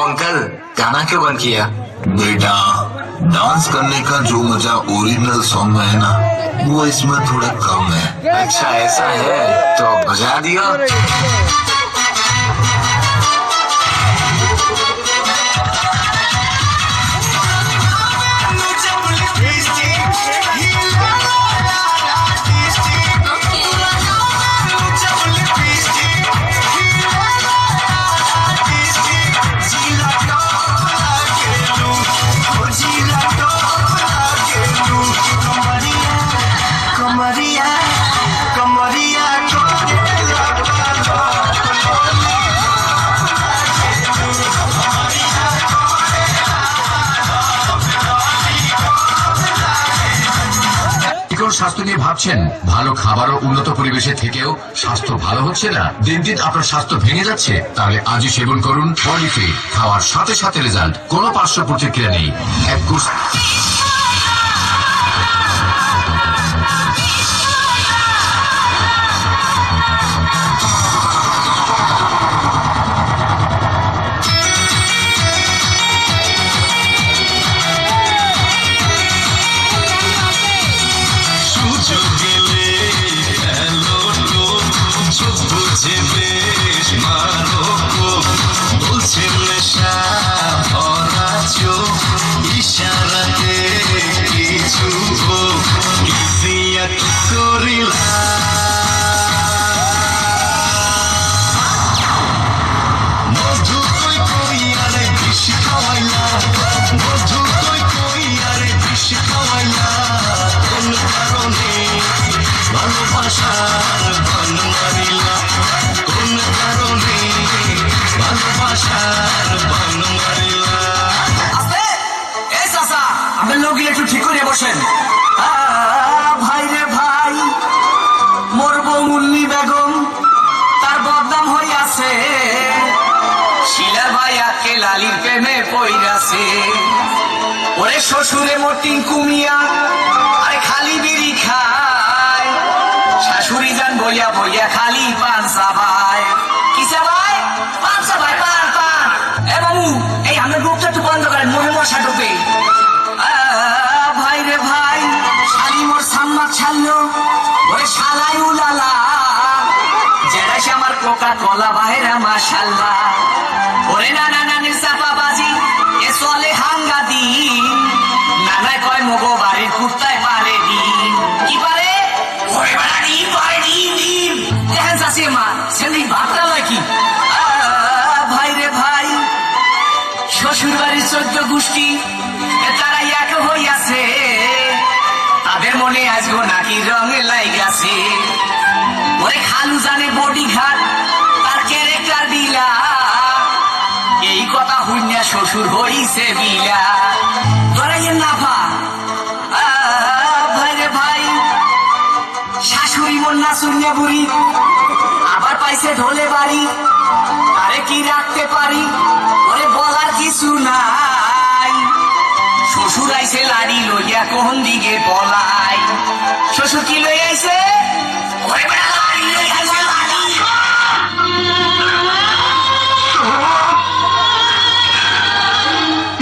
Uncle गाना क्यों बंद किया? बेटा, डांस करने का जो मजा ओरिजिनल सॉन्ग में है ना, वो इसमें थोड़ा कम है। अच्छा ऐसा है तो बजा दियो। স্বাস্থ্য নিয়ে ভাবছেন, ভালো খাবার ও উন্নত পরিবেশে থেকেও স্বাস্থ্য ভালো হচ্ছে না, দিন দিন আপনার স্বাস্থ্য ভেঙে যাচ্ছে, তাহলে আজই সেবন করুন পলিফ্রি। খাওয়ার সাথে সাথে রেজাল্ট, কোনো পার্শ্ব প্রতিক্রিয়া নেই। এক কোর্স ইশারাতে কিছু করিলা মধু কই কইয়ারে বিষ খাওয়াইলা, মধু কই কইয়ারে বিষ খাওয়াইলা, কোন কারণে ভালোবাসার বান মারিলা, কোন কারণে ভালোবাসার বান মারিলা। আপনার লোকগুলো একটু ঠিক করে বসেন। ভাই রে ভাই, মোর বউ মুন্নি বেগম তার বদনাম হইয়াছে, শিলার ভাই আকে লালির প্রেমে পইরাছে। ওরে শ্বশুরে মোটিং কুমিয়া আরে খালি বিড়ি খায়, শাশুড়ি যান বইয়া বইয়া খালি পান চাবায়। কি চাবায়? পান চাবায়, পান পান। এ বাবু, এই আমার বুকটা একটু বন্ধ করেন, মনে মশা ঢোকে। ভাই রে ভাই, শালি মোর সাম্মা ছাড়লো, ওরে শালাই উলালা, যেটা সে আমার কোকা কোলা বাহেরা মাশাল্লাহ। ওরে নানা নানির চাপা বাজি এ চলে হাঙ্গা দিন, নানায় কয় মগো বাড়ির কুর্তায় পারে দিন। কি পারে? ওরে বাড়া ডিম পারে, ডিম ডিম। দেখেন চাষি মা সেদিন ভাতটা লয় কি? ভাই রে ভাই, শ্বশুর বাড়ির 14 গোষ্ঠী তারা এক হইয়াছে, তাদের মনে আজগো নাকি রঙে লাইগাছে। ওরে খালু জানে বডি ঘাট তার ক্যারেক্টার দিলা, এই কথা হইনা শ্বশুর হইছে বিলা। ধরাইয়ের নাফা। ভাই রে ভাই, শাশুড়ি মন না শুনিয়া বুড়ি, আবার পাইছে ঢোলে বাড়ি, আরে কি রাখতে পারি, ওরে বলার কিছু নাই। শ্বশুর আইছে লাড়ি লইয়া কোন দিকে পলাই, শ্বশুর কি লই আইছে? ওরে বেটা লাড়ি লই আইছে, লাড়ি।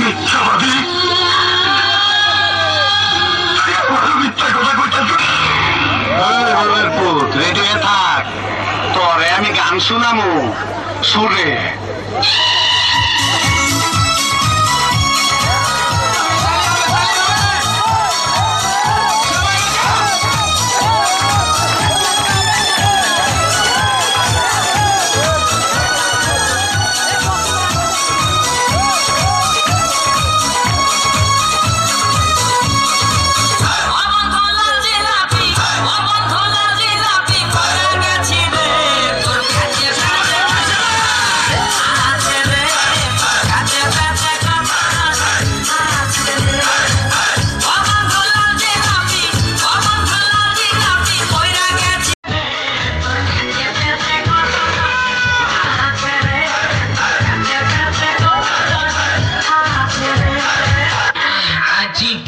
মিথ্যাবাদী, মিথ্যা কথা কইতাছ। রেডি হয়ে থাক, তোরে আমি গান শুনামু সুরে।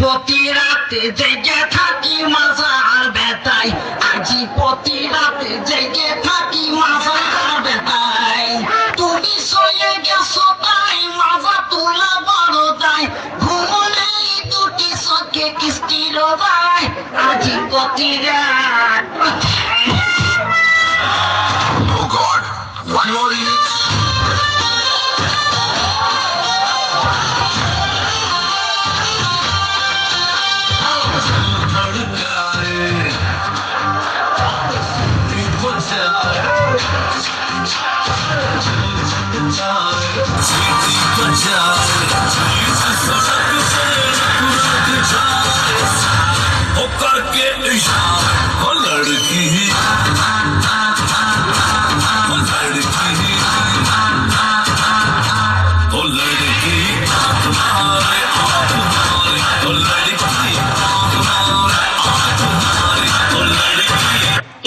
প্রতি রাতে জেগে থাকি মাজার বেতাই, আজি প্রতি রাতে জেগে থাকি মাজার বেতাই, তুমি সয়ে গেছো তাই মাজার আজি প্রতি রাত Oh God, one more remix.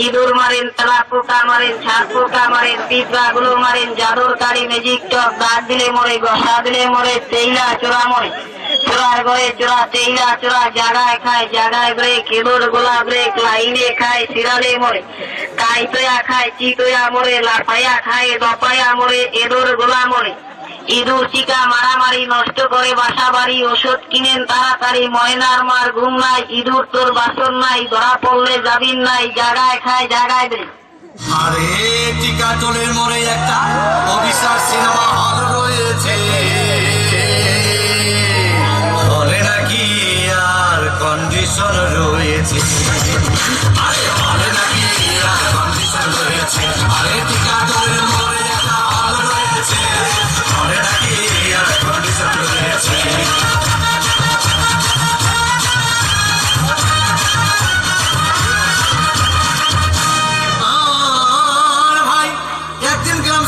ইঁদুর মারেন, তেলা পোকা মারেন, ছাড় পোকা মারেন, পিঁপড়া গুলো মারেন, জাদুর কারি ম্যাজিক টপ, দাঁত দিলে মরে, গসা দিলে মরে, চেইলা চোরা মরে, চোরার ঘরে চোরা, চেইলা চোরা, জাগায় খায়, জাগায় ব্রেক, ইঁদুর গোলা ব্রেক, লাইনে খায়, সিরালে মরে, কাইতয়া খায়, চিতয়া মরে, লাফাইয়া খায়, দপাইয়া মরে, ইঁদুর গোলা মরে। ইঁদুর চিকা মারামারি, নষ্ট করে বাসা বাড়ি, ওষুধ কিনেন তাড়াতাড়ি, ময়নার মার ঘুম নাই, ইঁদুর তোর বাসন নাই, ধরা পড়লে যাবিন নাই, জাগায় খায়, জাগায় ব্রেক। আরে টিকাটলের মোড়ে একটা অভিশাপ সিনেমা হল রয়েছে, হলে নাকি আর কন্ডিশন রয়েছে, আরে হলে নাকি আর কন্ডিশন রয়েছে, আরে টিকাটলের মোড়ে একটা হল রয়েছে, হলে নাকি আর কন্ডিশন রয়েছে।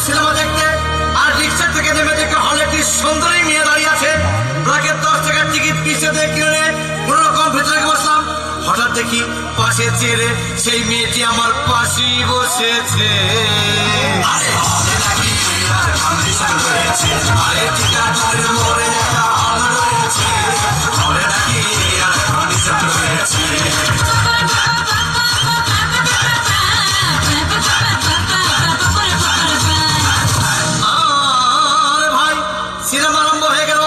সিনেমা দেখতে আর রিক্সা থেকে নেমে দেখে হলে একটি সুন্দরী মেয়ে দাঁড়িয়ে আছে, তাকে 10 টাকার টিকিট পিছিয়ে দিয়ে কিনে কোন রকম ভেতরে বসলাম। হঠাৎ দেখি পাশে চেয়ে সেই মেয়েটি আমার পাশেই বসেছে। আরে হলে নাকি আর কন্ডিশন রয়েছে, আরে টিকাটলের মোড়ে একটা হল রয়েছে, হলে নাকি আর কন্ডিশন রয়েছে। সিনেমা আরম্ভ হয়ে গেল,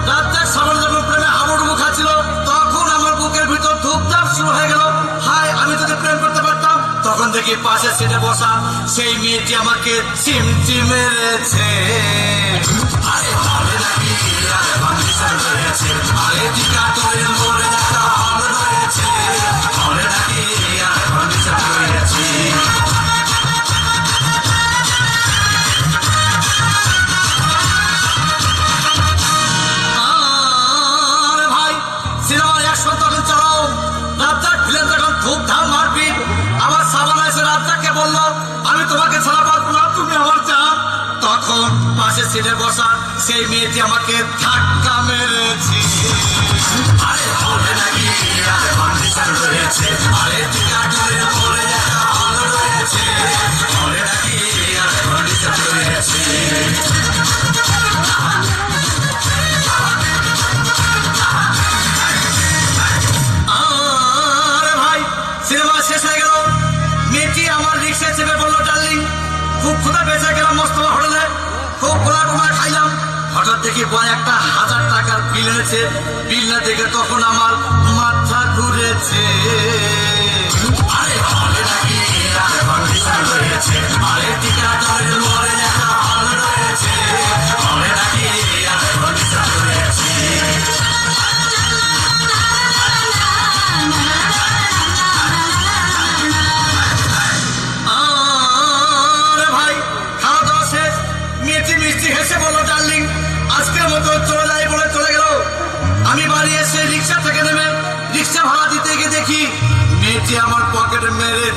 রাত্রে সবার যখন প্রেমে হাবুডুবু খাচ্ছিল, তখন আমার বুকের ভিতর ধূপধাপ শুরু হয়ে গেল। হায়, আমি যদি প্রেম করতে পারতাম। তখন দেখি পাশে সিটে বসা সেই মেয়েটি আমাকে চিমটি মেরেছে। আরে হলে নাকি আর কন্ডিশন রয়েছে, আরে টিকাটলের মোড়ে একটা হল রয়েছে, হলে নাকি আর কন্ডিশন রয়েছে। সিনেমার অ্যাকশন তখন চলো, রাজ্জাক ভিলেন যখন খুব ধাম মারপিট, আমার সাবানা এসে রাজ্জাককে বলল, আমি তোমাকে ছাড়া পারবো না, তুমি আমার চাপ। তখন পাশে সিটে বসা সেই মেয়েটি আমাকে ধাক্কা মেরেছে। আরে হলে নাকি আর কন্ডিশন রয়েছে, আরে টিকাটলের মোড়ে একটা হল রয়েছে, হলে নাকি আর কন্ডিশন রয়েছে। সিনেমা শেষ হয়ে গেল, মেয়েটি আমার রিক্সায় চেপে বললো, ডার্লিং খুব ক্ষুধা পেয়েছে, গেলাম মোস্তফা হোটেলে, খুব পোলা টোলা খাইলাম। হঠাৎ দেখি বয় একটা 1000 টাকার বিল এনেছে, বিল না দেখে তখন আমার মাথা ঘুরেছে। আরে হলে নাকি আর কন্ডিশন রয়েছে, আরে টিকাটলের মোড়ে একটা হল রয়েছে, হলে নাকি আর কন্ডিশন রয়েছে। হেসে বলো, ডার্লিং আজকের মতো চলে যাই বলে চলে গেল। আমি বাড়ি এসে রিক্সা থেকে নেমে রিক্সা ভাড়া দিতে গিয়ে দেখি মেয়েটি আমার পকেটে মেরে